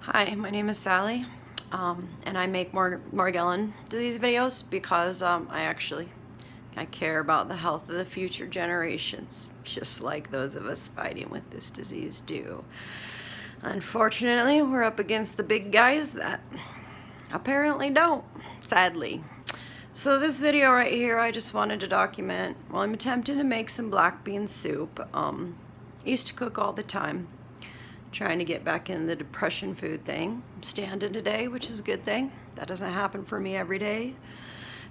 Hi, my name is Sally, and I make Morgellon disease videos because I care about the health of the future generations, just like those of us fighting with this disease do. Unfortunately, we're up against the big guys that apparently don't, sadly. So this video right here, I just wanted to document, well, I'm attempting to make some black bean soup. I used to cook all the time, trying to get back in the depression food thing. I'm standing today, which is a good thing. That doesn't happen for me every day.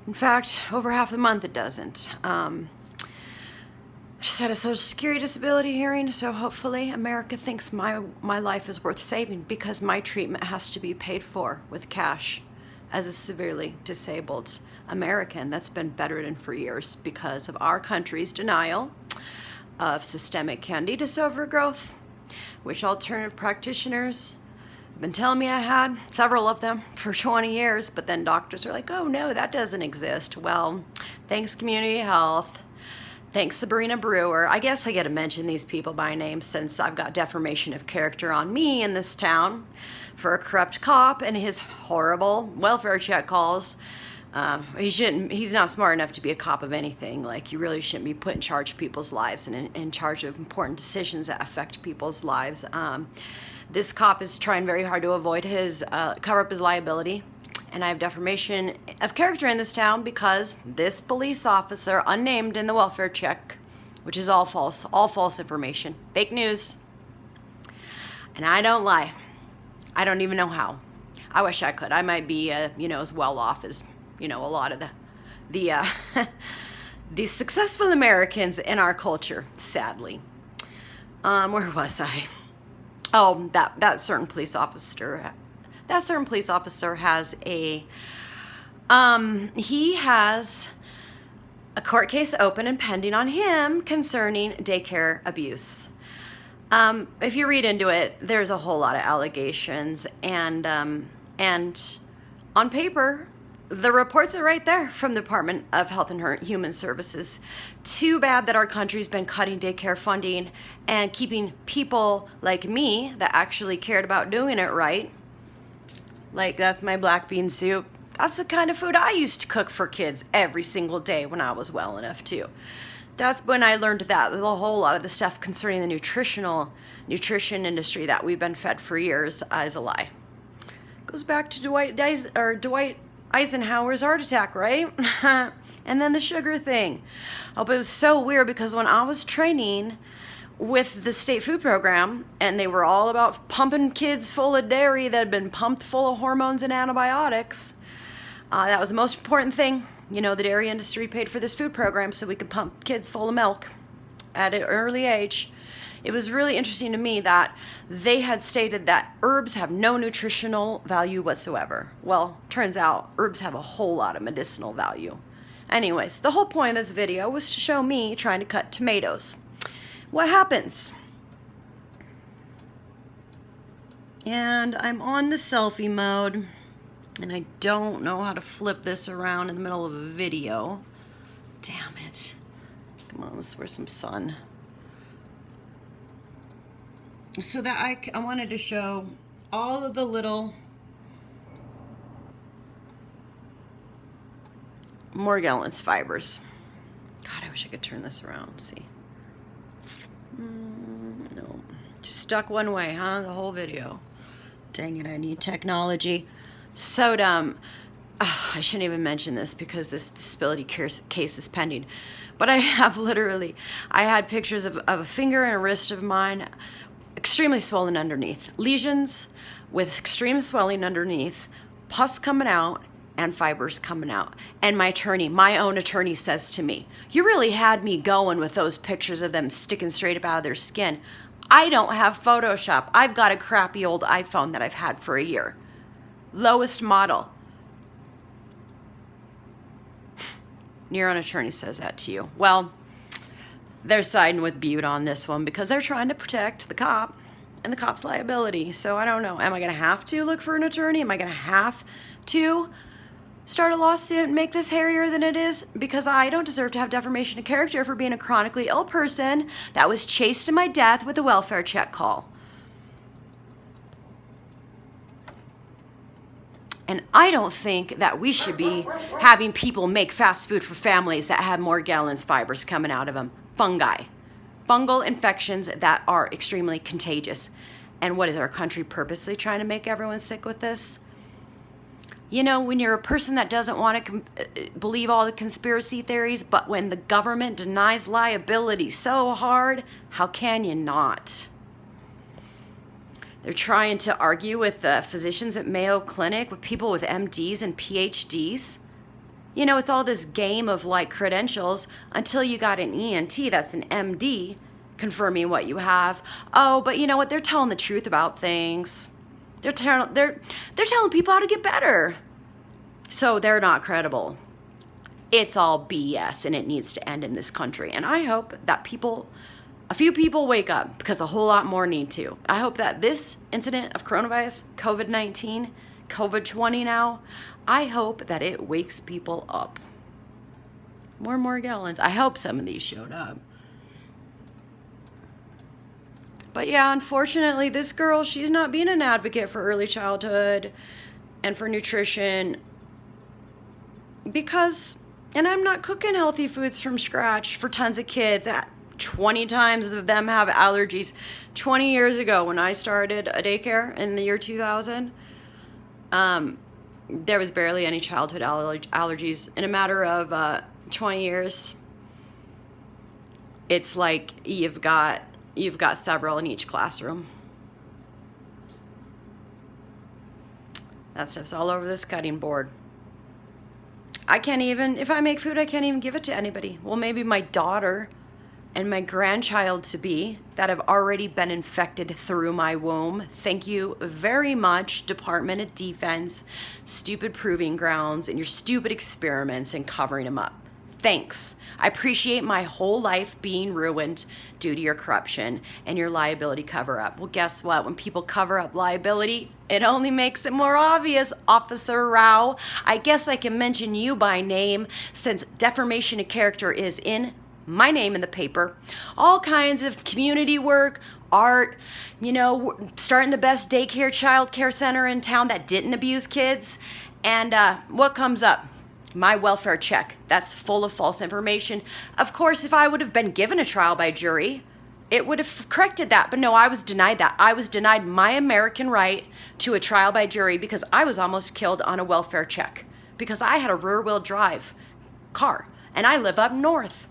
In fact, over half the month it doesn't. I just had a Social Security disability hearing, so hopefully America thinks my life is worth saving because my treatment has to be paid for with cash as a severely disabled American that's been bedridden for years because of our country's denial of systemic candidiasis overgrowth, which alternative practitioners have been telling me I had, several of them, for 20 years, but then doctors are like, oh no, that doesn't exist. Well, thanks Community Health, thanks Sabrina Brewer. I guess I get to mention these people by name since I've got defamation of character on me in this town for a corrupt cop and his horrible welfare check calls. He's not smart enough to be a cop of anything. Like, you really shouldn't be put in charge of people's lives and in charge of important decisions that affect people's lives. This cop is trying very hard to avoid cover up his liability. And I have defamation of character in this town because this police officer, unnamed in the welfare check, which is all false information, fake news. And I don't lie. I don't even know how. I wish I could. I might be, as well off as a lot of the successful Americans in our culture, sadly. Where was I? Oh, that certain police officer. That certain police officer has he has a court case open and pending on him concerning daycare abuse. If you read into it, there's a whole lot of allegations, and on paper, the reports are right there from the Department of Health and Human Services. Too bad that our country's been cutting daycare funding and keeping people like me that actually cared about doing it right. Like, that's my black bean soup. That's the kind of food I used to cook for kids every single day when I was well enough to. That's when I learned that the whole lot of the stuff concerning the nutrition industry that we've been fed for years is a lie. Goes back to Dwight Eisenhower's heart attack, right? And then the sugar thing. Oh, but it was so weird because when I was training with the state food program, and they were all about pumping kids full of dairy that had been pumped full of hormones and antibiotics, that was the most important thing. The dairy industry paid for this food program so we could pump kids full of milk at an early age. It was really interesting to me that they had stated that herbs have no nutritional value whatsoever. Well, turns out herbs have a whole lot of medicinal value. Anyways, the whole point of this video was to show me trying to cut tomatoes. What happens? And I'm on the selfie mode, and I don't know how to flip this around in the middle of a video. Damn it. Come on, let's wear some sun. So that I wanted to show all of the little Morgellons fibers. God, I wish I could turn this around. See? No, just stuck one way, huh? The whole video. Dang it, I need technology. So dumb. I shouldn't even mention this because this disability case is pending. But I had pictures of a finger and a wrist of mine, extremely swollen underneath. Lesions with extreme swelling underneath, pus coming out, and fibers coming out. And my own attorney says to me, you really had me going with those pictures of them sticking straight up out of their skin. I don't have Photoshop. I've got a crappy old iPhone that I've had for a year. Lowest model. Your own attorney says that to you. Well, they're siding with Butte on this one because they're trying to protect the cop and the cop's liability. So I don't know. Am I going to have to look for an attorney? Am I going to have to start a lawsuit and make this hairier than it is? Because I don't deserve to have defamation of character for being a chronically ill person that was chased to my death with a welfare check call. And I don't think that we should be having people make fast food for families that have Morgellons fibers coming out of them. Fungal infections that are extremely contagious. And what is our country purposely trying to make everyone sick with this? You know, when you're a person that doesn't want to believe all the conspiracy theories, but when the government denies liability so hard, how can you not? They're trying to argue with the physicians at Mayo Clinic, with people with MDs and PhDs. You know, it's all this game of like credentials until you got an ENT that's an MD confirming what you have. Oh, but you know what? They're telling the truth about things. They're telling people how to get better. So they're not credible. It's all BS, and it needs to end in this country. And I hope that a few people wake up, because a whole lot more need to. I hope that this incident of coronavirus, COVID-19, COVID-20 now, I hope that it wakes people up. More Morgellons. I hope some of these showed up. But yeah, unfortunately, this girl, she's not being an advocate for early childhood and for nutrition because, and I'm not cooking healthy foods from scratch for tons of kids. 20 times of them have allergies. 20 years ago when I started a daycare in the year 2000, there was barely any childhood allergies. In a matter of 20 years, it's like you've got several in each classroom. That stuff's all over this cutting board. I can't even, if I make food, I can't even give it to anybody. Well, maybe my daughter and my grandchild-to-be that have already been infected through my womb. Thank you very much, Department of Defense, stupid proving grounds, and your stupid experiments and covering them up. Thanks. I appreciate my whole life being ruined due to your corruption and your liability cover-up. Well, guess what? When people cover up liability, it only makes it more obvious, Officer Rao. I guess I can mention you by name since defamation of character is in my name in the paper. All kinds of community work, art, you know, starting the best daycare, child care center in town that didn't abuse kids. And what comes up? My welfare check. That's full of false information. Of course, if I would have been given a trial by jury, it would have corrected that. But no, I was denied that. I was denied my American right to a trial by jury because I was almost killed on a welfare check because I had a rear-wheel drive car and I live up north.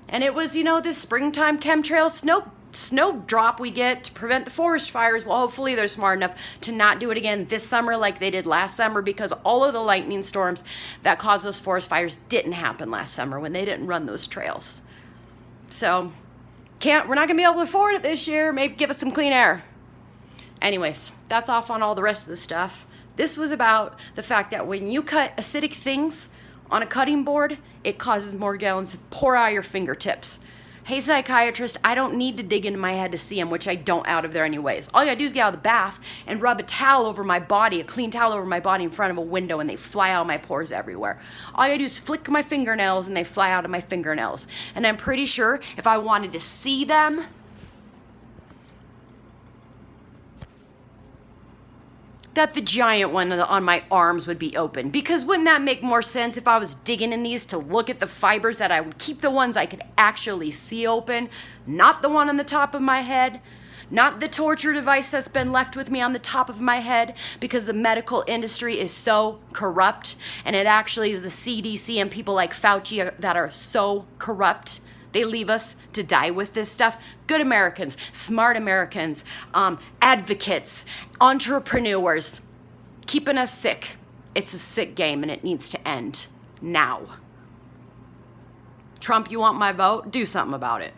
And it was, you know, this springtime chemtrail snow drop we get to prevent the forest fires. Well, hopefully they're smart enough to not do it again this summer like they did last summer because all of the lightning storms that caused those forest fires didn't happen last summer when they didn't run those trails. So we're not gonna be able to afford it this year. Maybe give us some clean air. Anyways, that's off on all the rest of the stuff. This was about the fact that when you cut acidic things on a cutting board, it causes Morgellons to pour out your fingertips. Hey, psychiatrist, I don't need to dig into my head to see them, which I don't out of there anyways. All you gotta do is get out of the bath and rub a towel over my body, a clean towel over my body in front of a window, and they fly out of my pores everywhere. All you gotta do is flick my fingernails and they fly out of my fingernails. And I'm pretty sure if I wanted to see them, that the giant one on my arms would be open. Because wouldn't that make more sense if I was digging in these to look at the fibers, that I would keep the ones I could actually see open, not the one on the top of my head, not the torture device that's been left with me on the top of my head, because the medical industry is so corrupt, and it actually is the CDC and people like Fauci that are so corrupt. They leave us to die with this stuff. Good Americans, smart Americans, advocates, entrepreneurs, keeping us sick. It's a sick game and it needs to end now. Trump, you want my vote? Do something about it.